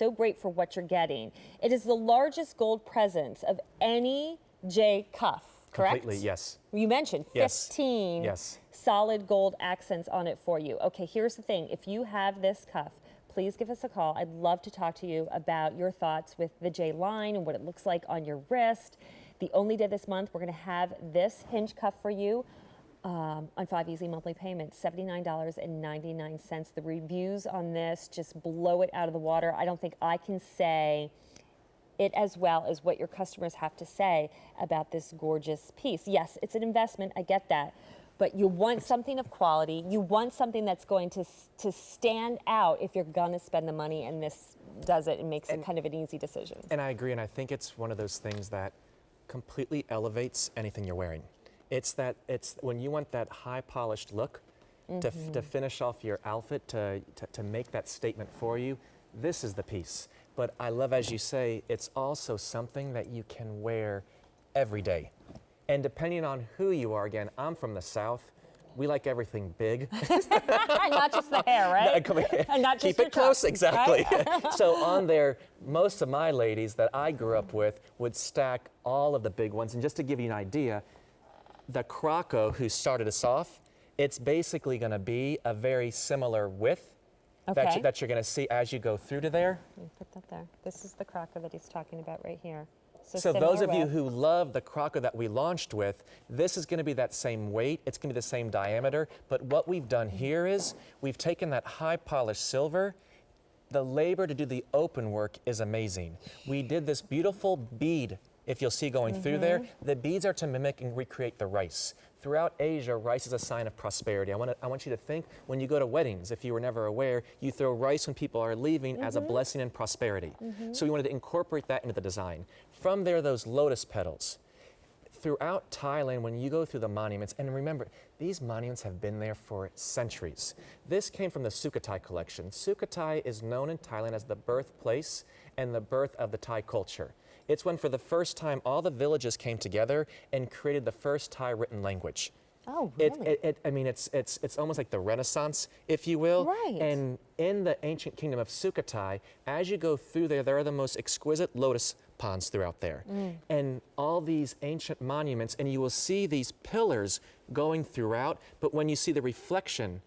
so great for what you're getting. It is the largest gold presence of any J cuff, correct? Completely, yes. You mentioned 15 yes. solid gold accents on it for you. Okay, here's the thing. If you have this cuff, please give us a call. I'd love to talk to you about your thoughts with the J line and what it looks like on your wrist. The only day this month we're going to have this hinge cuff for you on 5 easy monthly payments, $79.99. The reviews on this just blow it out of the water. I don't think I can say it as well as what your customers have to say about this gorgeous piece. Yes, it's an investment, I get that, but you want something of quality. You want something that's going to stand out if you're gonna spend the money, and this does it and makes it kind of an easy decision. And I agree, and I think it's one of those things that completely elevates anything you're wearing. It's when you want that high polished look to finish off your outfit, to make that statement for you, this is the piece. But I love, as you say, it's also something that you can wear every day. And depending on who you are, again, I'm from the South. We like everything big. Not just the hair, right? And not just keep it close, cup, exactly. Right? So on there, most of my ladies that I grew up with would stack all of the big ones. And just to give you an idea, the Croco who started us off, it's basically going to be a very similar width that you're going to see as you go through to there. Put that there. This is the Croco that he's talking about right here. So those of you who love the Croco that we launched with, this is going to be that same weight, it's going to be the same diameter, but what we've done here is we've taken that high polished silver. The labor to do the open work is amazing. We did this beautiful bead, if you'll see going through there. The beads are to mimic and recreate the rice. Throughout Asia, rice is a sign of prosperity. I want you to think, when you go to weddings, if you were never aware, you throw rice when people are leaving as a blessing and prosperity. So we wanted to incorporate that into the design. From there, those lotus petals. Throughout Thailand, when you go through the monuments, and remember, these monuments have been there for centuries. This came from the Sukhothai collection. Sukhothai is known in Thailand as the birthplace and the birth of the Thai culture. It's when, for the first time, all the villages came together and created the first Thai written language. Oh, really? It's almost like the Renaissance, if you will. Right. And in the ancient kingdom of Sukhothai, as you go through there, there are the most exquisite lotus ponds throughout there. And all these ancient monuments, and you will see these pillars going throughout, but when you see the reflection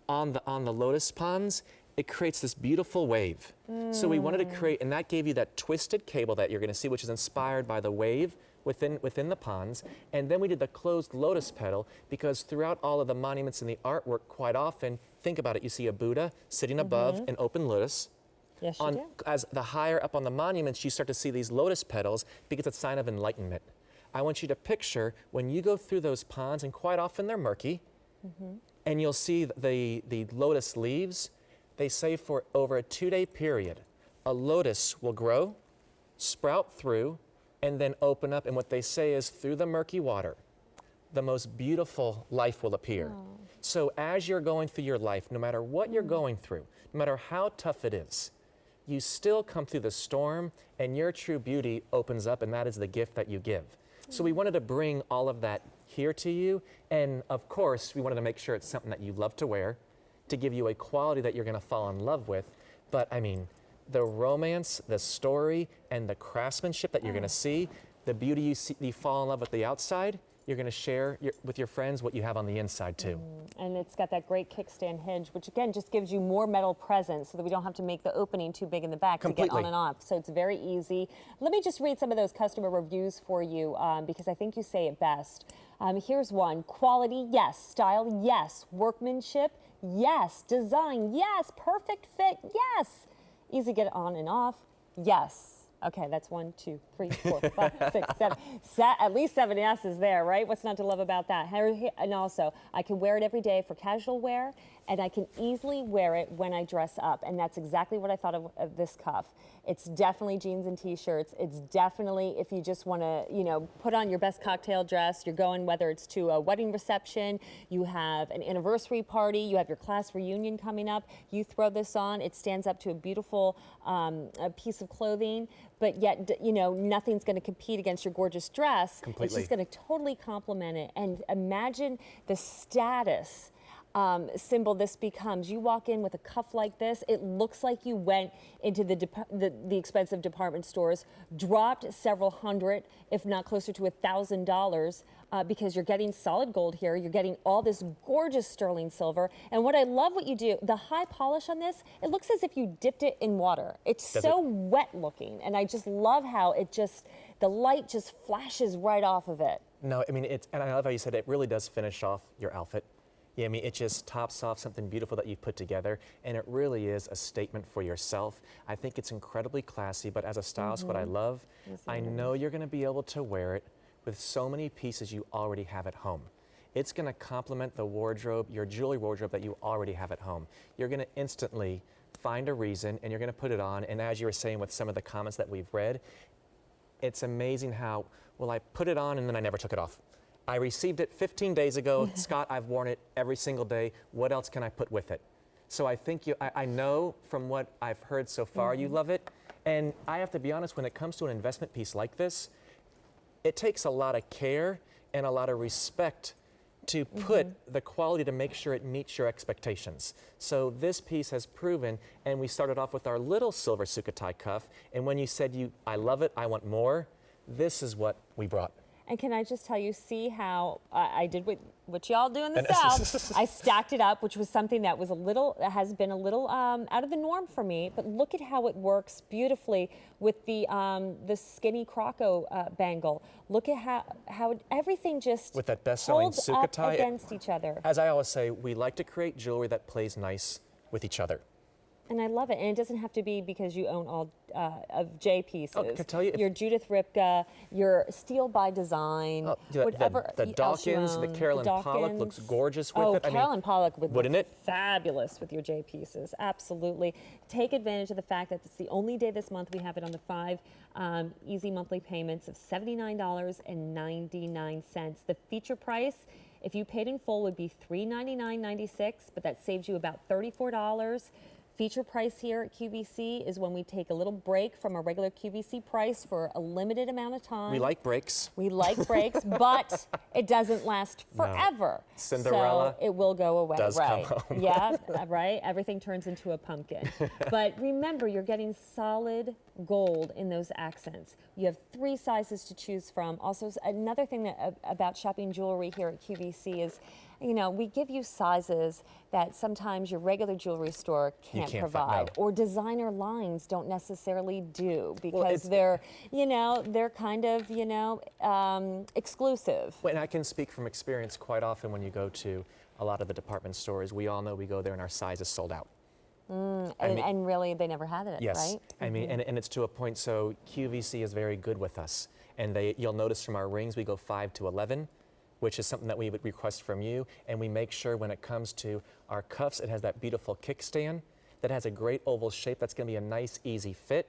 on the lotus ponds, it creates this beautiful wave. So we wanted to create, and that gave you that twisted cable that you're going to see, which is inspired by the wave within the ponds. And then we did the closed lotus petal, because throughout all of the monuments and the artwork, quite often, think about it, you see a Buddha sitting above an open lotus. Yes, you do. As the higher up on the monuments, you start to see these lotus petals, because it's a sign of enlightenment. I want you to picture when you go through those ponds, and quite often they're murky, and you'll see the lotus leaves. They say for over a 2-day period, a lotus will grow, sprout through, and then open up. And what they say is, through the murky water, the most beautiful life will appear. So as you're going through your life, no matter what you're going through, no matter how tough it is, you still come through the storm, and your true beauty opens up, and that is the gift that you give. So we wanted to bring all of that here to you. And of course, we wanted to make sure it's something that you love to wear, to give you a quality that you're going to fall in love with. But I mean, the romance, the story, and the craftsmanship that you're going to see, the beauty you fall in love with the outside, you're going to share with your friends what you have on the inside too. And it's got that great kickstand hinge, which again just gives you more metal presence so that we don't have to make the opening too big in the back to get on and off. So it's very easy. Let me just read some of those customer reviews for you, because I think you say it best. Here's one. Quality, yes. Style, yes. Workmanship, yes. Design, yes. Perfect fit, yes. Easy to get on and off, yes. Okay, that's 1, 2, 3, 4, 5, 6, 7. At least 7 yeses there, right? What's not to love about that? And also, I can wear it every day for casual wear, and I can easily wear it when I dress up. And that's exactly what I thought of this cuff. It's definitely jeans and t-shirts. It's definitely, if you just want to, you know, put on your best cocktail dress, you're going, whether it's to a wedding reception, you have an anniversary party, you have your class reunion coming up, you throw this on, it stands up to a beautiful a piece of clothing, but yet, you know, nothing's going to compete against your gorgeous dress. Completely. It's just going to totally complement it. And imagine the status symbol this becomes. You walk in with a cuff like this, it looks like you went into the expensive department stores, dropped several hundred, if not closer to $1,000, because you're getting solid gold here. You're getting all this gorgeous sterling silver. And what I love what you do, the high polish on this, it looks as if you dipped it in water. It's so wet looking. And I just love how the light just flashes right off of it. No, I mean, and I love how you said it really does finish off your outfit. Yeah, I mean, it just tops off something beautiful that you've put together, and it really is a statement for yourself. I think it's incredibly classy, but as a stylist, what I love, I know you're gonna be able to wear it with so many pieces you already have at home. It's gonna complement the wardrobe, your jewelry wardrobe that you already have at home. You're gonna instantly find a reason, and you're gonna put it on, and as you were saying with some of the comments that we've read, it's amazing how, well, I put it on and then I never took it off. I received it 15 days ago. Scott, I've worn it every single day. What else can I put with it? So I think I know from what I've heard so far, you love it. And I have to be honest, when it comes to an investment piece like this, it takes a lot of care and a lot of respect to put the quality to make sure it meets your expectations. So this piece has proven, and we started off with our little silver Sukhothai cuff, and when you said I love it, I want more, this is what we brought. And can I just tell you, see how I did what y'all do in the South. I stacked it up, which was something that was has been a little out of the norm for me. But look at how it works beautifully with the skinny croco bangle. Look at how everything just with that best-selling holds Sukhothai up against each other. As I always say, we like to create jewelry that plays nice with each other. And I love it. And it doesn't have to be because you own all of J pieces. Oh, I can tell you. Your Judith Ripka, your Steel by Design, whatever the Dawkins, the Carolyn Pollock looks gorgeous with it. Carolyn Pollock would wouldn't look it? Fabulous with your J pieces. Absolutely. Take advantage of the fact that it's the only day this month we have it on the 5 easy monthly payments of $79.99. The feature price, if you paid in full, would be $399.96, but that saves you about $34. Feature price here at QVC is when we take a little break from our regular QVC price for a limited amount of time. We like breaks. We like breaks, but it doesn't last forever. No. Cinderella. So it will go away, does right? come home. Yeah, right? Everything turns into a pumpkin. But remember, you're getting solid gold in those accents. You have 3 sizes to choose from. Also, another thing about shopping jewelry here at QVC is, you know, we give you sizes that sometimes your regular jewelry store can't provide, or designer lines don't necessarily do, because they're kind of, exclusive. And I can speak from experience. Quite often when you go to a lot of the department stores, we all know we go there and our size is sold out. And really, they never had it, yes. right? I mean, and it's to a point, so QVC is very good with us. And you'll notice from our rings, we go 5 to 11. Which is something that we would request from you. And we make sure when it comes to our cuffs, it has that beautiful kickstand that has a great oval shape that's gonna be a nice, easy fit,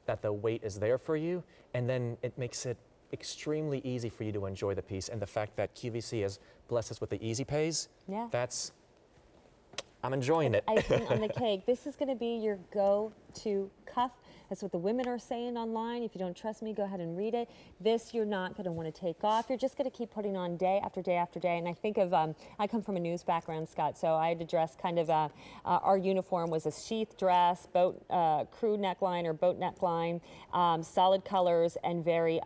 that the weight is there for you. And then it makes it extremely easy for you to enjoy the piece. And the fact that QVC has blessed us with the easy pays, I'm enjoying it. Icing on the cake. This is gonna be your go-to cuff. That's what the women are saying online. If you don't trust me, go ahead and read it. This you're not going to want to take off. You're just going to keep putting on day after day after day. And I think of, I come from a news background, Scott, so I had to dress kind of, our uniform was a sheath dress, crew neckline or boat neckline, solid colors, and very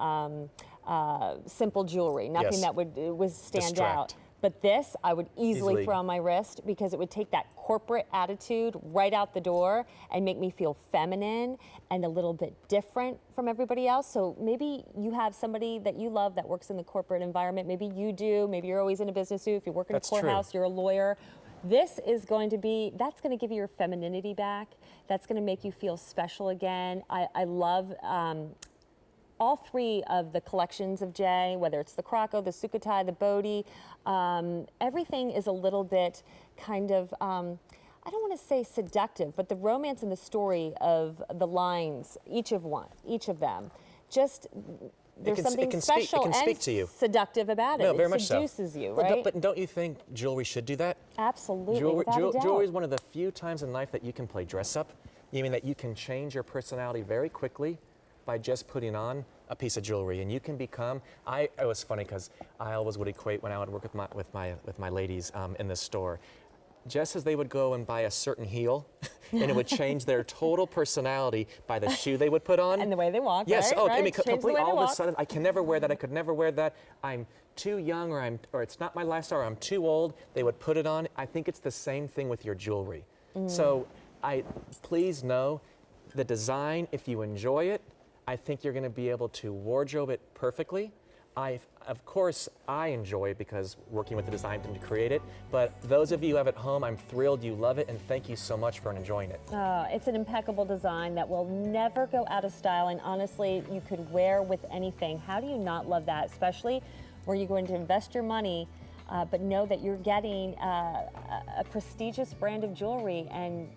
simple jewelry. Nothing that would stand out. But this, I would easily throw on my wrist, because it would take that corporate attitude right out the door and make me feel feminine and a little bit different from everybody else. So maybe you have somebody that you love that works in the corporate environment. Maybe you do. Maybe you're always in a business suit. If you work in a courthouse, you're a lawyer. This is going to be, that's going to give you your femininity back. That's going to make you feel special again. I love all 3 of the collections of Jay, whether it's the Croco, the Sukhothai, the Bodhi, everything is a little bit kind of, I don't want to say seductive, but the romance and the story of the lines, each of them, just there's something special and seductive about it. No, very it much seduces so. you, right? But don't you think jewelry should do that? Absolutely, Jewelry is one of the few times in life that you can play dress up. You mean that you can change your personality very quickly by just putting on a piece of jewelry, and you can become. It was funny because I always would equate when I would work with my ladies in the store. just as they would go and buy a certain heel, and it would change their total personality by the shoe they would put on. And the way they walk, yes, right? oh, right? I mean, completely, all of a walk. sudden, I can never wear that, I could never wear that, I'm too young, or it's not my lifestyle, or I'm too old, they would put it on. I think it's the same thing with your jewelry. So please know, the design, if you enjoy it, I think you're gonna be able to wardrobe it perfectly. Of course, I enjoy it because working with the design team to create it, but those of you who have it at home, I'm thrilled you love it, and thank you so much for enjoying it. It's an impeccable design that will never go out of style, and honestly, you could wear with anything. How do you not love that, especially where you're going to invest your money, but know that you're getting a prestigious brand of jewelry and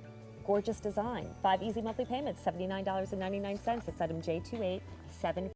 gorgeous design. 5 easy monthly payments, $79.99. It's item J287.